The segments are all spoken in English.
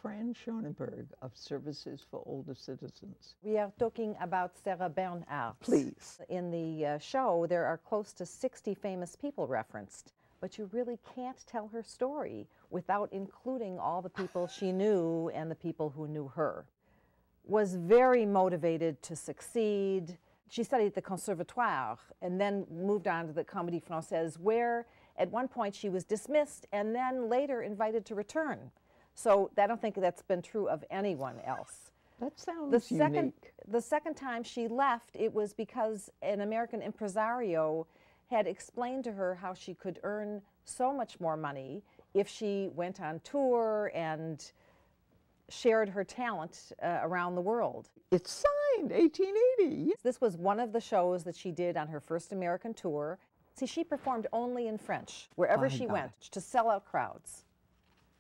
Fran Schonenberg of Services for Older Citizens. We are talking about Sarah Bernhardt. Please. In the show, there are close to 60 famous people referenced, but you really can't tell her story without including all the people she knew and the people who knew her. Was very motivated to succeed. She studied at the Conservatoire and then moved on to the Comédie Française, where at one point she was dismissed and then later invited to return. So I don't think that's been true of anyone else. That sounds unique. The second time she left, it was because an American impresario had explained to her how she could earn so much more money if she went on tour and shared her talent around the world. It's signed, 1880. This was one of the shows that she did on her first American tour. See, she performed only in French, wherever she went, to sell out crowds.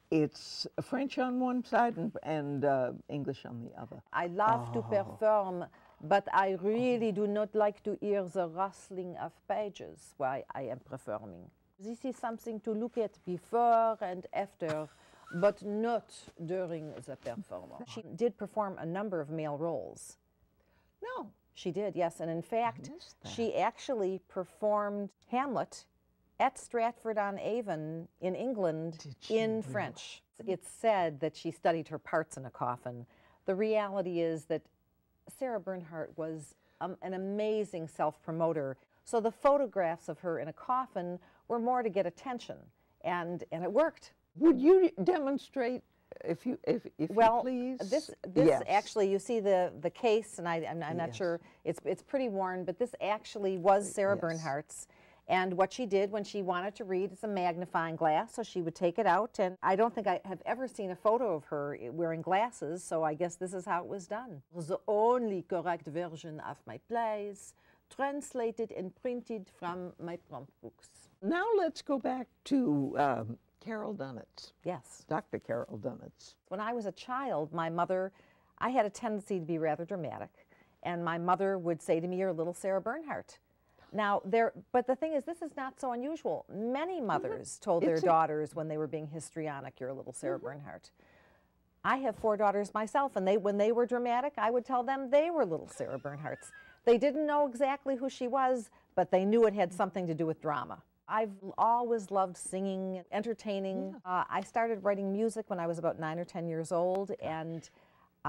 It's French on one side and English on the other. I love to perform, but I really do not like to hear the rustling of pages while I am performing. This is something to look at before and after, but not during the performance. She did perform a number of male roles. No. She did, yes. And in fact, she actually performed Hamlet at Stratford-on-Avon in England in French. It's said that she studied her parts in a coffin. The reality is that Sarah Bernhardt was an amazing self-promoter. So the photographs of her in a coffin were more to get attention, and it worked. Would you demonstrate, if you please? This yes. Actually, you see the case, and I'm not sure, it's pretty worn, but this actually was Sarah Bernhardt's. And what she did when she wanted to read is a magnifying glass, so she would take it out. And I don't think I have ever seen a photo of her wearing glasses, so I guess this is how it was done. The only correct version of my plays, translated and printed from my prompt books. Now let's go back to Carol Dunitz. Yes. Dr. Carol Dunitz. When I was a child, my mother, I had a tendency to be rather dramatic, and my mother would say to me, "You're a little Sarah Bernhardt." Now, but the thing is, this is not so unusual. Many mothers told their daughters when they were being histrionic, "You're a little Sarah Bernhardt." I have 4 daughters myself, and when they were dramatic, I would tell them they were little Sarah Bernhardts. They didn't know exactly who she was, but they knew it had something to do with drama. I've always loved singing, entertaining. I started writing music when I was about 9 or 10 years old, and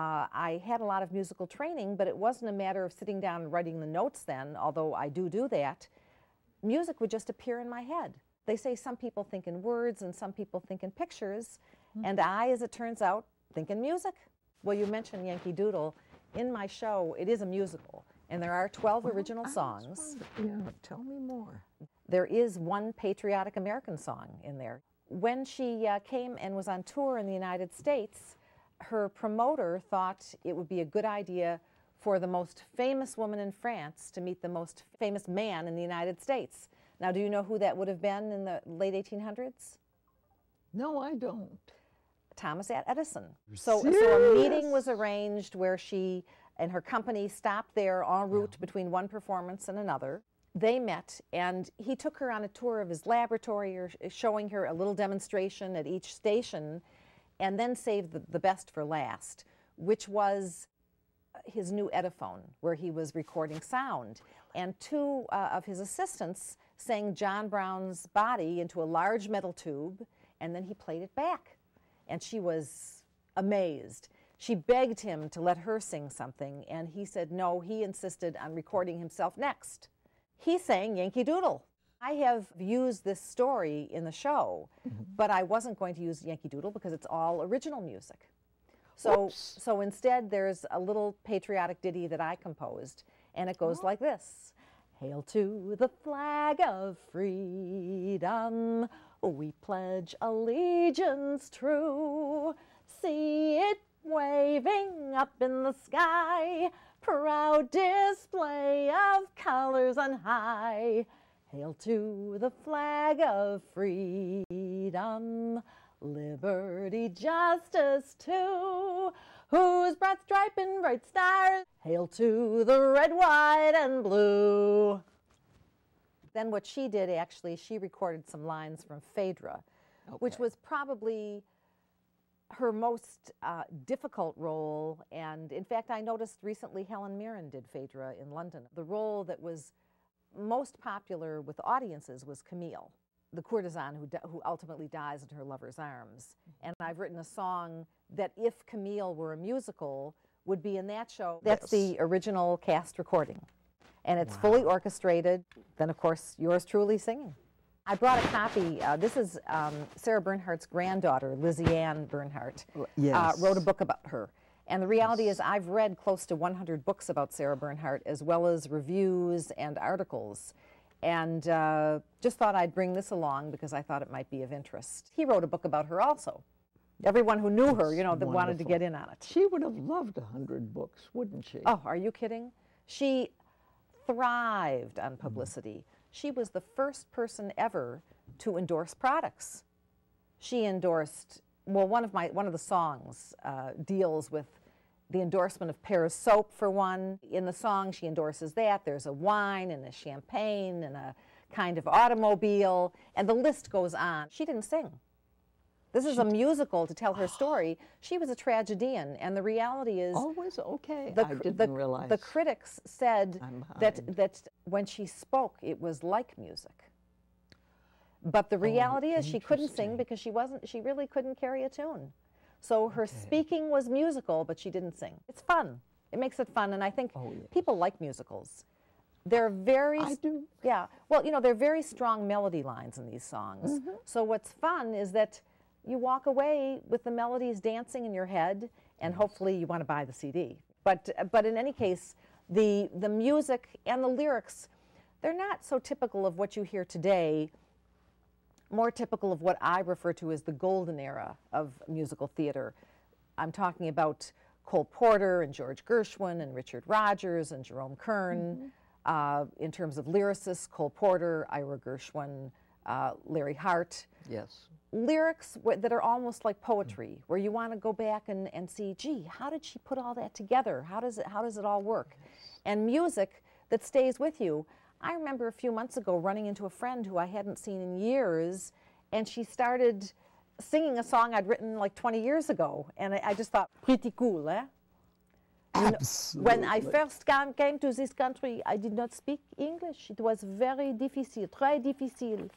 I had a lot of musical training, but it wasn't a matter of sitting down and writing the notes then, although I do that. Music would just appear in my head. They say some people think in words and some people think in pictures, and I, as it turns out, think in music. Well, you mentioned Yankee Doodle. In my show, it is a musical, and there are 12 original songs. Yeah, tell me more. There is one patriotic American song in there. When she came and was on tour in the United States, her promoter thought it would be a good idea for the most famous woman in France to meet the most famous man in the United States. Now, do you know who that would have been in the late 1800s? No, I don't. Thomas Edison. So a meeting was arranged where she and her company stopped there en route between one performance and another. They met, and he took her on a tour of his laboratory, or showing her a little demonstration at each station, and then saved the best for last, which was his new Epiphone, where he was recording sound. And 2 of his assistants sang John Brown's body into a large metal tube, and then he played it back. And she was amazed. She begged him to let her sing something, and he said no. He insisted on recording himself next. He sang Yankee Doodle. I have used this story in the show, but I wasn't going to use Yankee Doodle because it's all original music. So instead, there's a little patriotic ditty that I composed, and it goes like this. Hail to the flag of freedom, we pledge allegiance true. See it waving up in the sky, proud display of colors on high. Hail to the flag of freedom, liberty, justice too, whose broad stripe and bright stars. Hail to the red, white, and blue. Then what she did, actually, she recorded some lines from Phaedra, which was probably Her most difficult role, and in fact I noticed recently Helen Mirren did Phaedra in London. The role that was most popular with audiences was Camille, the courtesan who ultimately dies in her lover's arms. And I've written a song that if Camille were a musical would be in that show. That's the original cast recording. And it's fully orchestrated. Then of course yours truly singing. I brought a copy. This is Sarah Bernhardt's granddaughter, Lizzie Ann Bernhardt, wrote a book about her. And the reality is I've read close to 100 books about Sarah Bernhardt, as well as reviews and articles. And just thought I'd bring this along because I thought it might be of interest. He wrote a book about her also. Everyone who knew her, you know, that wanted to get in on it. She would have loved 100 books, wouldn't she? Oh, are you kidding? She thrived on publicity. She was the first person ever to endorse products. She endorsed, well, one of the songs deals with the endorsement of Pear's soap for one. In the song she endorses that. There's a wine and a champagne and a kind of automobile, and the list goes on. She didn't sing. This is a musical to tell her story. She was a tragedian, and the reality is... Always okay. I didn't realize. The critics said that when she spoke, it was like music. But the reality is she couldn't sing because she really couldn't carry a tune. So her speaking was musical, but she didn't sing. It's fun. It makes it fun, and I think people like musicals. They're very... I do. Yeah. Well, you know, they're very strong melody lines in these songs. So what's fun is that you walk away with the melodies dancing in your head, and hopefully you want to buy the CD. But in any case, the music and the lyrics, they're not so typical of what you hear today, more typical of what I refer to as the golden era of musical theater. I'm talking about Cole Porter and George Gershwin and Richard Rodgers and Jerome Kern. In terms of lyricists, Cole Porter, Ira Gershwin, Larry Hart. Yes. Lyrics that are almost like poetry, where you want to go back and see, gee, how did she put all that together? How does it all work? And music that stays with you. I remember a few months ago running into a friend who I hadn't seen in years, and she started singing a song I'd written like 20 years ago, and I just thought, pretty cool, eh? Absolutely. When I first came to this country, I did not speak English. It was very difficult, très difficile.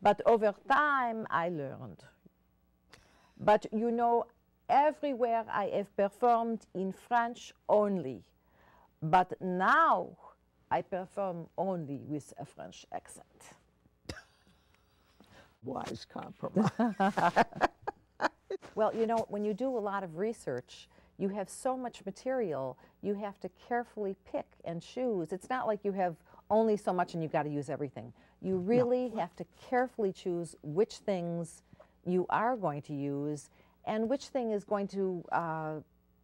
But over time, I learned. But you know, everywhere I have performed in French only. But now, I perform only with a French accent. Wise compromise. Well, you know, when you do a lot of research, you have so much material, you have to carefully pick and choose. It's not like you have only so much and you've got to use everything. You really have to carefully choose which things you are going to use and which thing is going to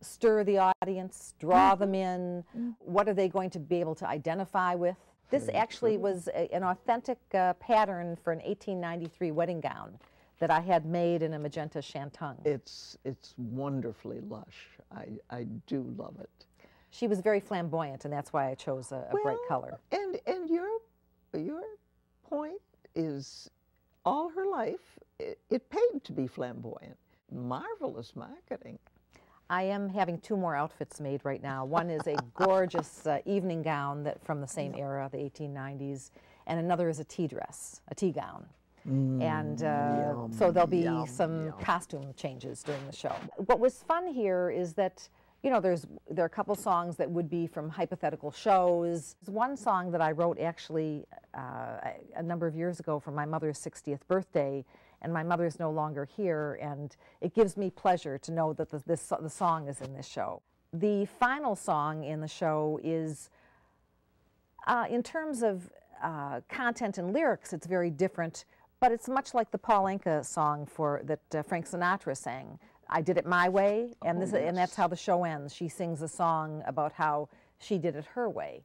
stir the audience, draw them in. What are they going to be able to identify with? This actually was an authentic pattern for an 1893 wedding gown that I had made in a magenta shantung. It's wonderfully lush. I do love it. She was very flamboyant, and that's why I chose a bright color. And your point is, all her life, it paid to be flamboyant. Marvelous marketing. I am having 2 more outfits made right now. One is a gorgeous evening gown from the same era, the 1890s, and another is a tea dress, a tea gown. And so there'll be some costume changes during the show. What was fun here is that, you know, there are a couple songs that would be from hypothetical shows. There's one song that I wrote actually a number of years ago for my mother's 60th birthday, and my mother's no longer here, and it gives me pleasure to know that the song is in this show. The final song in the show is, in terms of content and lyrics, it's very different, but it's much like the Paul Anka song that Frank Sinatra sang. I did it my way, and that's how the show ends. She sings a song about how she did it her way.